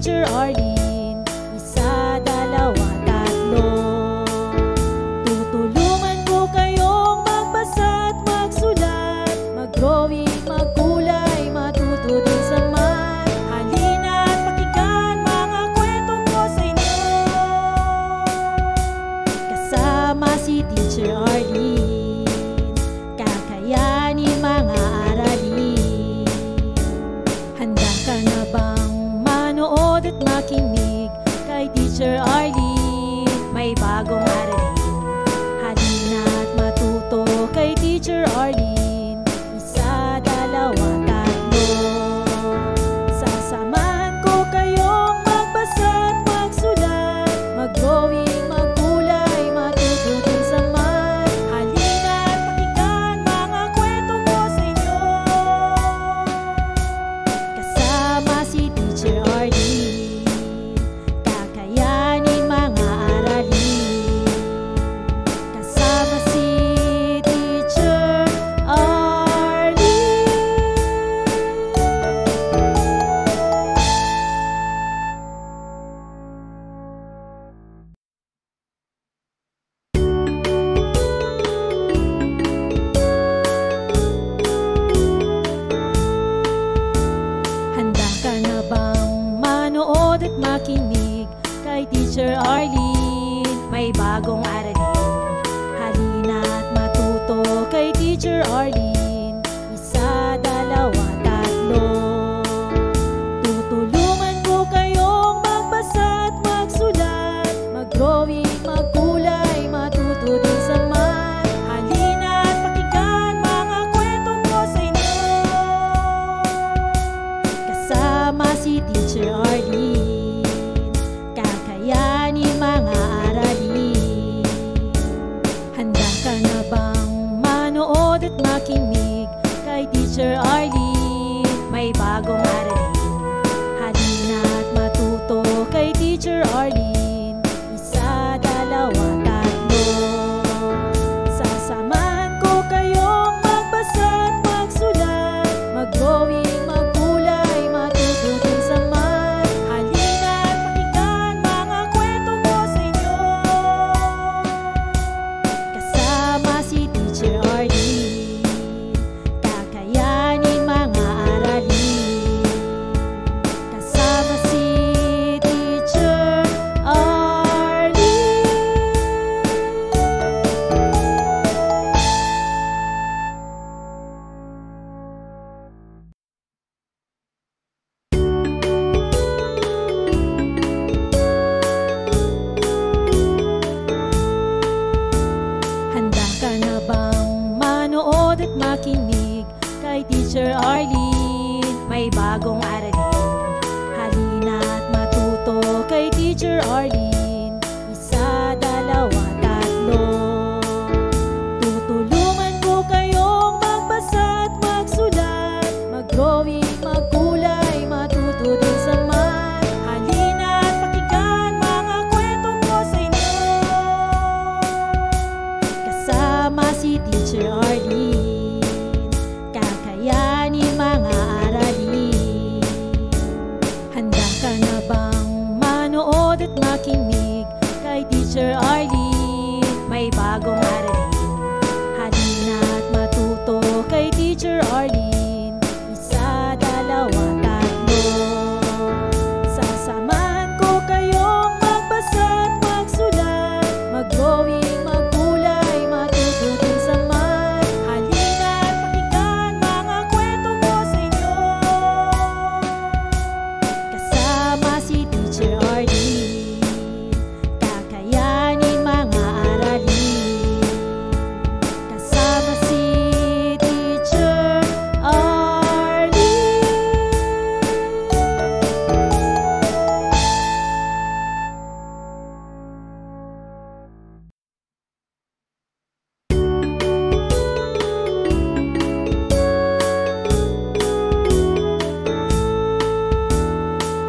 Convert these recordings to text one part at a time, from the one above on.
Teacher Arlene. Isa, dalawa, tatlo. Tutulungan ko kayong magbasa at magsulat, mag-drawing, magkulay, matuto din sa math. Halina at pakinggan mga kwento ko sa inyo. Kasama si Teacher Arlene, kakayanin mga aralin. Handa ka na bang manood at makinig kay Teacher Arlene? May bagong aralin. Halina at matuto kay Teacher Arlene. Isa, dalawa, tatlo. Sasamahan ko kayong magbasa at magsulat, mag-drawing, magkulay, matuto din sa math. Halina at pakinggan mga kwento ko sa inyo. Kasama si Teacher Arlene, kakayanin mga aralin. Kasama si Teacher Arlene. Handa ka na bang manood at makinig kay Teacher Arlene? May bagong aralin. Halina at matuto kay Teacher Arlene. Isa, dalawa, tatlo. Tutulungan ko kayong magbasa at magsulat, mag-drawing, magkulay, matuto din sa math. Halina at pakinggan mga kwento ko sa inyo. Kasama si Teacher Arlene, kakayanin mga aralin. Handa ka na bang manood at makinig kay Teacher Arlene? May bagong aralin. Halina at matuto kay Teacher Arlene. Isa, dalawa, tatlo. Sasamahan ko kayong magbasa at magsulat, mag-drawing, magkulay, matuto din sa math. Halina at pakinggan mga kwento ko sa inyo. Kasama si Teacher Arlene, kakayanin mga aralin. Kasama si Teacher Arlene. Handa ka na bang manood at makinig kay Teacher Arlene? May bagong aralin. Halina at matuto kay Teacher Arlene. Isa, dalawa, tatlo. Tutulungan ko kayong magbasa at magsulat, mag-drawing, magkulay, matuto din sa math. Halina at pakinggan mga kwento ko sa inyo. Kasama si Teacher Arlene, kakayanin mga aralin. Handa ka na bang manood at makinig kay Teacher Arlene? May bagong aralin. Halina at matuto kay Teacher Arlene. Isa, dalawa, tatlo. Sasamahan ko kayong magbasa at magsulat, mag-drawing, magkulay, matuto din sa math. Halina at pakinggan mga kwento ko sa inyo. Kasama si Teacher Arlene, kakayanin mga aralin. Kasama si Teacher Arlene.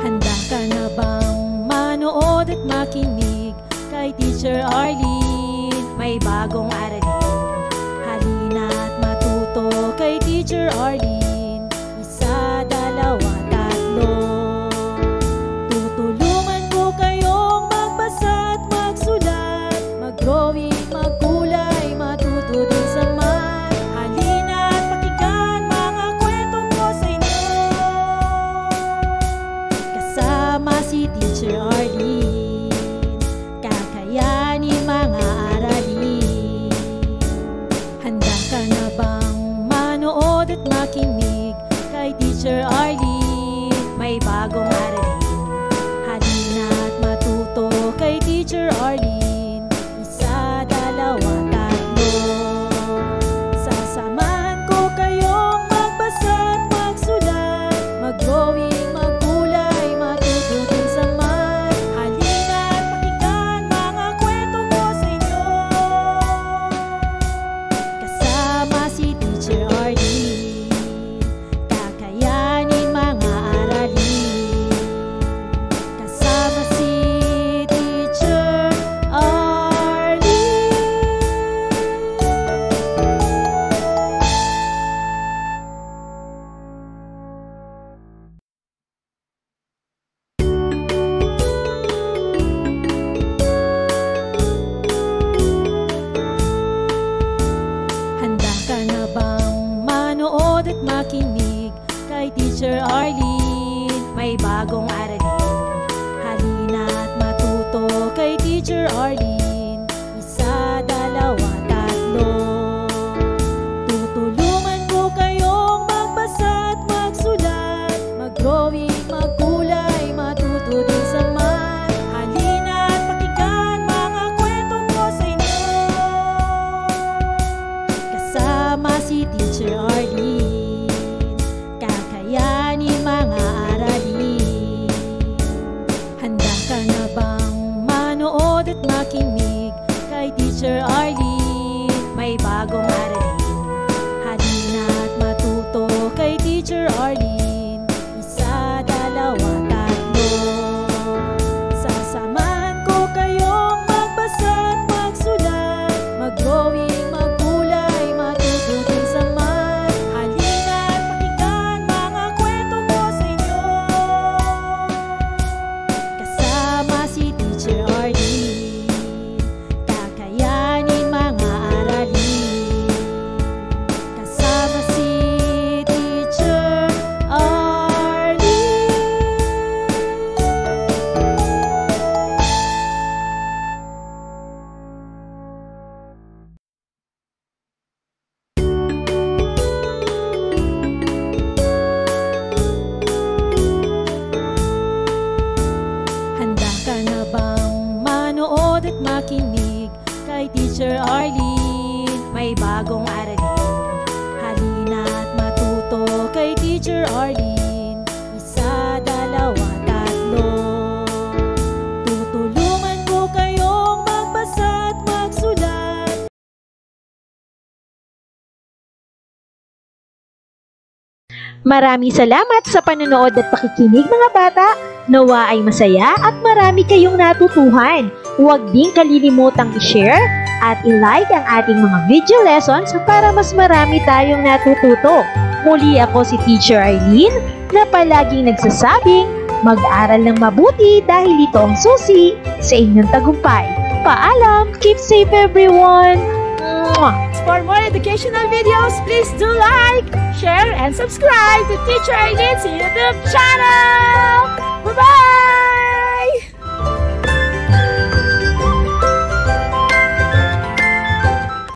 Handa ka na bang manood at makinig kay Teacher Arlene? May bagong aralin. Halina at matuto kay Teacher Arlene. Isa, dalawa, tatlo. manood at makinig kay Teacher Arlene. May bagong aralin, halina't matuto kay Teacher Arlene. Isa, dalawa, tatlo. Sasamahan ko kayong magbasa at magsulat, mag-drawing, magkulay, matuto din sa math. Halina't pakinggan mga kwento ko sa inyo, kasama si Teacher Arlene. Kakayanin mga aralin, kasama si Teacher Arlene. Handa ka na bang manood at makinig kay Teacher Arlene? May bagong aralin, halina't matuto kay Teacher Arlene. Isa, dalawa, tatlo. Tutulungan ko kayong magbasa at magsulat, mag-drawing, magkulay, matuto din sa math. Halina't pakinggan mga kwento ko sa inyo, kasama si Teacher Arlene. Kakayanin mga aralin. Handa ka na bang manood at makinig kay Teacher Arlene? May bagong aralin, halina't matuto kay Teacher Arlene. Isa, dalawa, tatlo. Sasamahan ko kayong magbasa at magsulat, mag-drawing, magkulay, matuto din sa math. Halina't pakinggan mga kwento ko sa inyo, kasama si Teacher Arlene. Kakayanin mga aralin, kasama si Teacher Arlene. Handa ka na bang manood at makinig kay Teacher Arlene? May bagong aralin, halina't matuto kay Teacher Arlene. Isa, dalawa, tatlo. Tutulungan ko kayong magbasa at magsulat. Maraming salamat sa panonood at pakikinig mga bata. Nawa ay masaya at marami kayong natutuhan. Huwag din kalilimutang i-share at i-like ang ating mga video lessons para mas marami tayong natututo. Muli ako si Teacher Arlene na palaging nagsasabing mag-aral ng mabuti dahil ito ang susi sa inyong tagumpay. Paalam! Keep safe everyone! Mwah! For more educational videos, please do like, share, and subscribe to Teacher Arlene's YouTube channel!